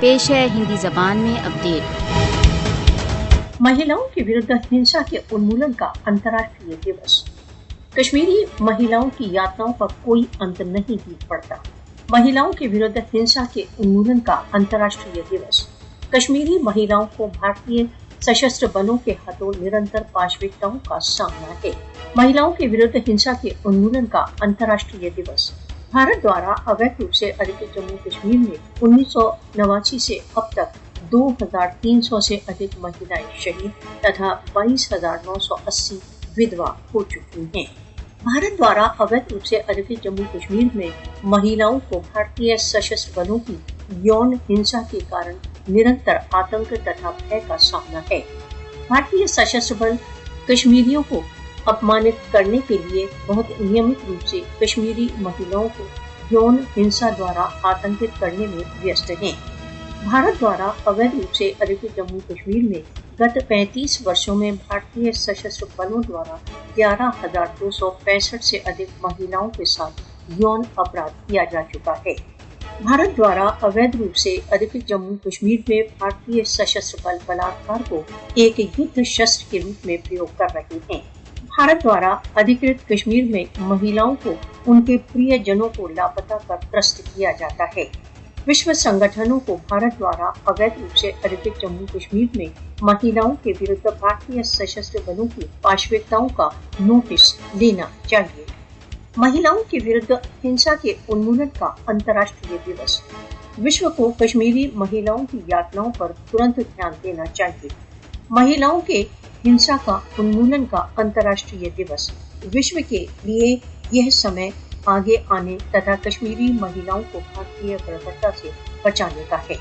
पेश है हिंदी जबान में अपडेट। महिलाओं के विरुद्ध हिंसा के उन्मूलन का अंतर्राष्ट्रीय दिवस। कश्मीरी महिलाओं की यातनाओं का कोई अंत नहीं देख पड़ता। महिलाओं के विरुद्ध हिंसा के उन्मूलन का अंतर्राष्ट्रीय दिवस। कश्मीरी महिलाओं को भारतीय सशस्त्र बलों के हाथों निरंतर पाशविकताओं का सामना है। महिलाओं के विरुद्ध हिंसा के उन्मूलन का अंतर्राष्ट्रीय दिवस। भारत द्वारा अवैध रूप से अधिकृत जम्मू कश्मीर में 1989 से अब तक 2300 से अधिक महिलाएं शहीद तथा 22,980 विधवा हो चुकी हैं। भारत द्वारा अवैध रूप से अधिकृत जम्मू कश्मीर में महिलाओं को भारतीय सशस्त्र बलों की यौन हिंसा के कारण निरंतर आतंक तथा भय का सामना है। भारतीय सशस्त्र बल कश्मीरियों को अपमानित करने के लिए बहुत नियमित रूप से कश्मीरी महिलाओं को यौन हिंसा द्वारा आतंकित करने में व्यस्त हैं। भारत द्वारा अवैध रूप से अधिकृत जम्मू कश्मीर में गत 35 वर्षों में भारतीय सशस्त्र बलों द्वारा 11,265 से अधिक महिलाओं के साथ यौन अपराध किया जा चुका है। भारत द्वारा अवैध रूप से अधिकृत जम्मू कश्मीर में भारतीय सशस्त्र बल बलात्कार को एक युद्ध शस्त्र के रूप में प्रयोग कर रहे हैं। भारत द्वारा अधिकृत कश्मीर में महिलाओं को उनके प्रियजनों को लापता कर त्रस्त किया जाता है। विश्व संगठनों को भारत द्वारा अवैध रूप से अधिकृत जम्मू कश्मीर में महिलाओं के विरुद्ध भारतीय सशस्त्र बलों की पाशविकताओं का नोटिस लेना चाहिए। महिलाओं के विरुद्ध हिंसा के उन्मूलन का अंतर्राष्ट्रीय दिवस। विश्व को कश्मीरी महिलाओं की यातनाओं पर तुरंत ध्यान देना चाहिए। महिलाओं के हिंसा का उन्मूलन का अंतर्राष्ट्रीय दिवस। विश्व के लिए यह समय आगे आने तथा कश्मीरी महिलाओं को भारतीय बर्बरता से बचाने का है।